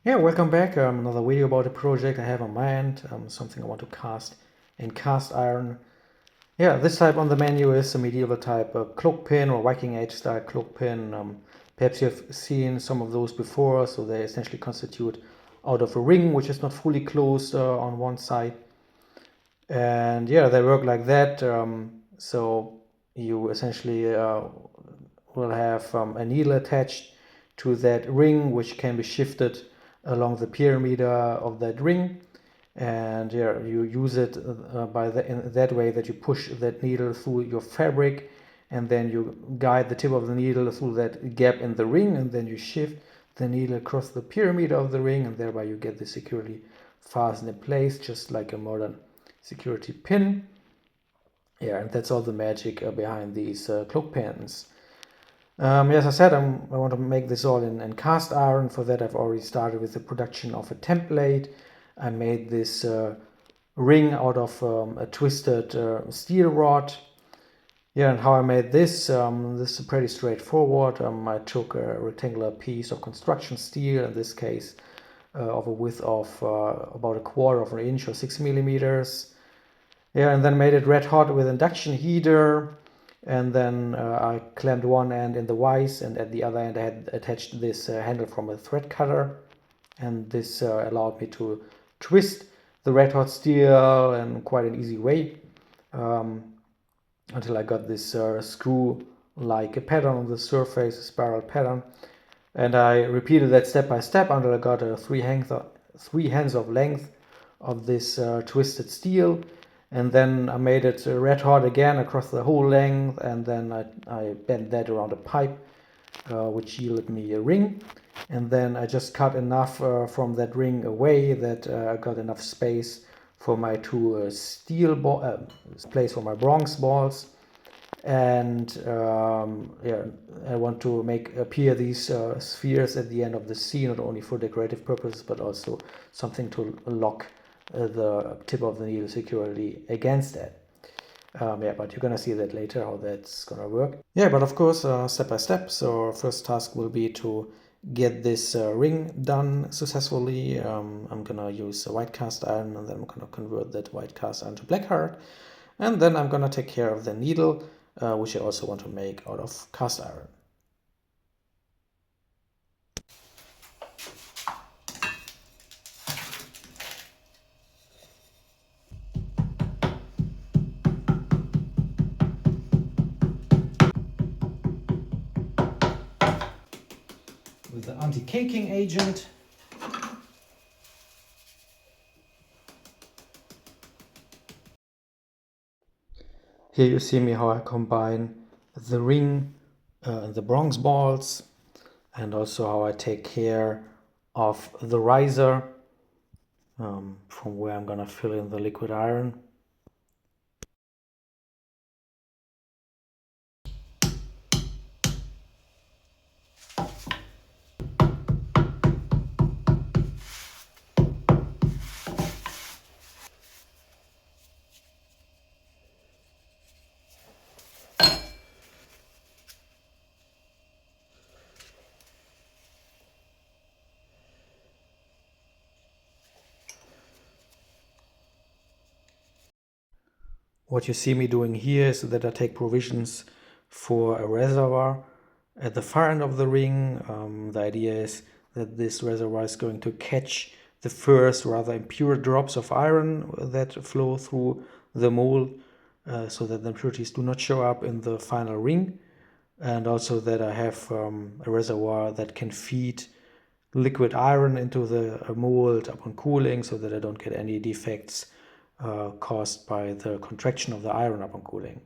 Yeah, welcome back. Another video about a project I have on mind, something I want to cast in cast iron. Yeah, this type on the menu is a medieval type cloak pin or Viking Age style cloak pin. Perhaps you've seen some of those before, so they essentially constitute out of a ring which is not fully closed on one side. And yeah, they work like that. So you essentially will have a needle attached to that ring, which can be shifted along the perimeter of that ring. And yeah, you use it in that way that you push that needle through your fabric, and then you guide the tip of the needle through that gap in the ring, and then you shift the needle across the perimeter of the ring, and thereby you get this securely fastened in place, just like a modern security pin. Yeah, and that's all the magic behind these cloak pins. As I said, I want to make this all in cast iron. For that, I've already started with the production of a template. I made this ring out of a twisted steel rod. Yeah, and how I made this, this is pretty straightforward. I took a rectangular piece of construction steel, in this case of a width of about 1/4 of an inch or 6 millimeters. Yeah, and then made it red hot with induction heater. And then I clamped one end in the vise, and at the other end I had attached this handle from a thread cutter. And this allowed me to twist the red hot steel in quite an easy way until I got this screw-like pattern on the surface, a spiral pattern. And I repeated that step by step until I got a 3 hands of length of this twisted steel. And then I made it red hot again across the whole length, and then I bent that around a pipe, which yielded me a ring. And then I just cut enough from that ring away that I got enough space for my two steel place for my bronze balls. And yeah, I want to make appear these spheres at the end of the sea, not only for decorative purposes, but also something to lock the tip of the needle securely against that. Yeah, but you're gonna see that later how that's gonna work. Yeah, but of course, step by step. So our first task will be to get this ring done successfully. I'm gonna use a white cast iron, and then I'm gonna convert that white cast iron to black heart. And then I'm gonna take care of the needle, which I also want to make out of cast iron. With the anti-caking agent. Here you see me how I combine the ring and the bronze balls, and also how I take care of the riser from where I'm gonna fill in the liquid iron. What you see me doing here is that I take provisions for a reservoir at the far end of the ring. The idea is that this reservoir is going to catch the first rather impure drops of iron that flow through the mold, so that the impurities do not show up in the final ring, and also that I have a reservoir that can feed liquid iron into the mold upon cooling, so that I don't get any defects caused by the contraction of the iron upon cooling.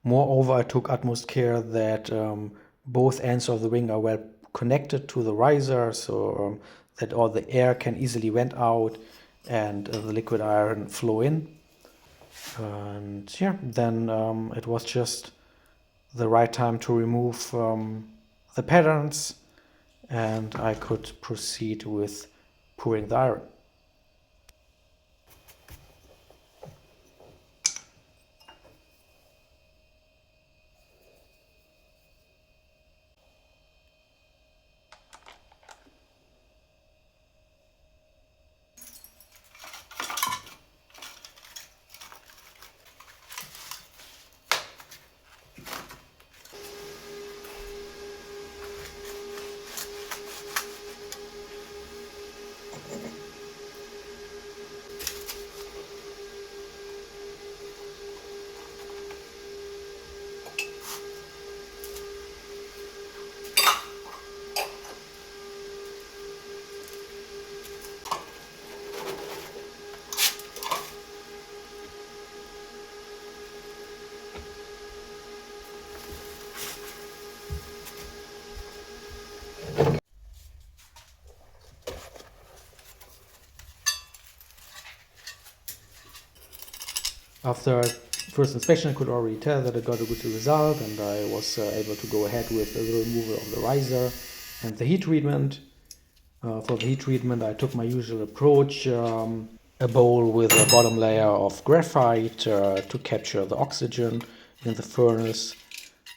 Moreover, I took utmost care that both ends of the ring are well connected to the riser, so that all the air can easily vent out and the liquid iron flow in. And yeah, then it was just the right time to remove the patterns, and I could proceed with pouring the iron. After first inspection, I could already tell that I got a good result, and I was able to go ahead with the removal of the riser and the heat treatment. For the heat treatment, I took my usual approach, a bowl with a bottom layer of graphite to capture the oxygen in the furnace.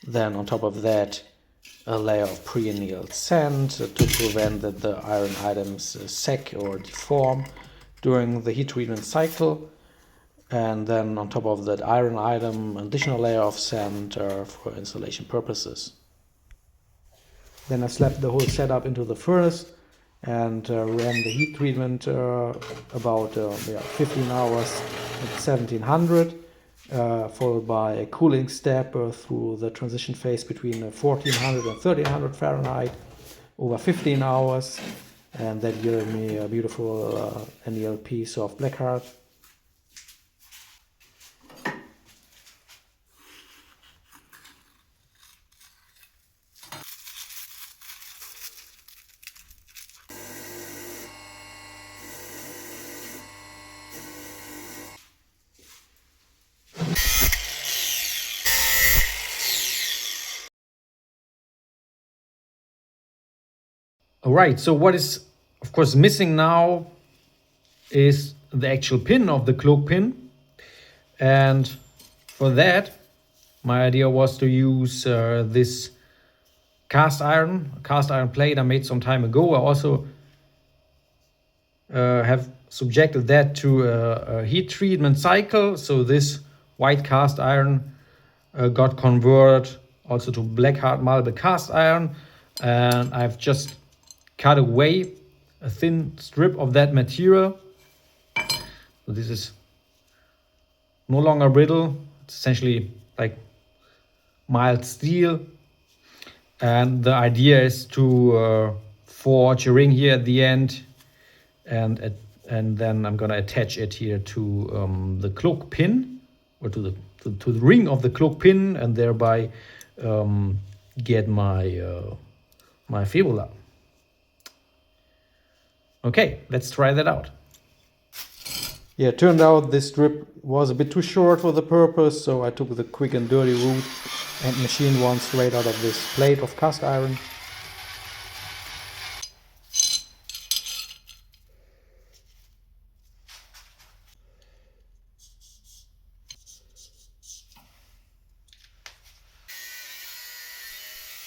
Then on top of that, a layer of pre-annealed sand to prevent that the iron items sag or deform during the heat treatment cycle. And then on top of that iron item, an additional layer of sand for insulation purposes. Then I slapped the whole setup into the furnace and ran the heat treatment about 15 hours at 1700, followed by a cooling step through the transition phase between 1400 and 1300 Fahrenheit over 15 hours, and that yielded me a beautiful anneal piece of blackheart. All right, so what is of course missing now is the actual pin of the cloak pin, and for that my idea was to use this cast iron plate I made some time ago. I also have subjected that to a heat treatment cycle, so this white cast iron got converted also to black hard marble cast iron, and I've just cut away a thin strip of that material. So this is no longer brittle, it's essentially like mild steel, and the idea is to forge a ring here at the end, and then I'm gonna attach it here to the cloak pin, or to the ring of the cloak pin, and thereby get my fibula. Okay, let's try that out. Yeah, it turned out this strip was a bit too short for the purpose, so I took the quick and dirty route and machined one straight out of this plate of cast iron.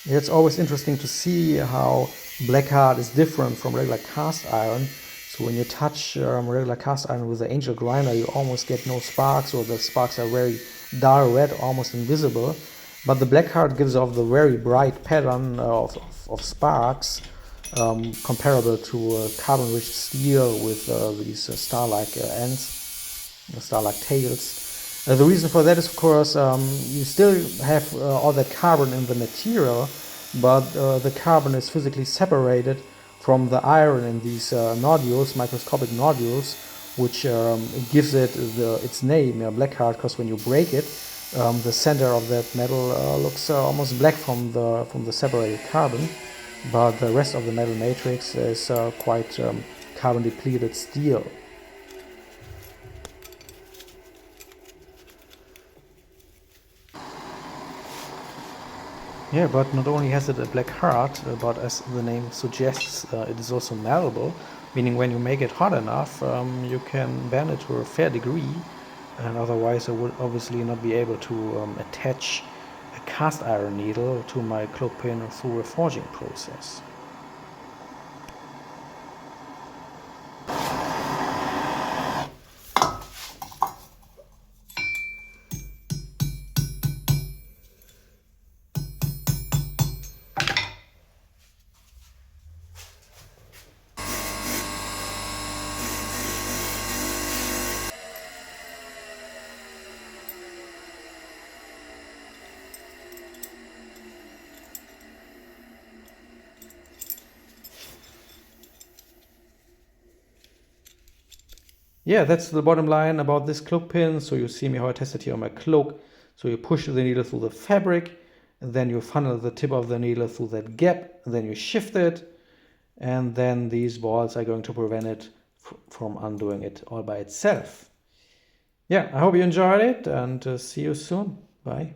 Yeah, it's always interesting to see how blackheart is different from regular cast iron. So when you touch regular cast iron with the angel grinder, you almost get no sparks, or the sparks are very dull red, almost invisible. But the blackheart gives off the very bright pattern of sparks, comparable to carbon-rich steel with these star-like ends, star-like tails. The reason for that is, of course, you still have all the carbon in the material, but the carbon is physically separated from the iron in these nodules, microscopic nodules, which gives it its name, blackheart, because when you break it, the center of that metal looks almost black from the separated carbon, but the rest of the metal matrix is quite carbon-depleted steel. Yeah, but not only has it a black heart, but as the name suggests, it is also malleable, meaning when you make it hot enough, you can bend it to a fair degree, and otherwise I would obviously not be able to attach a cast iron needle to my cloak pin through a forging process. Yeah, that's the bottom line about this cloak pin. So you see me how I tested here on my cloak. So you push the needle through the fabric, and then you funnel the tip of the needle through that gap, and then you shift it, and then these balls are going to prevent it from undoing it all by itself. Yeah, I hope you enjoyed it, and see you soon. Bye.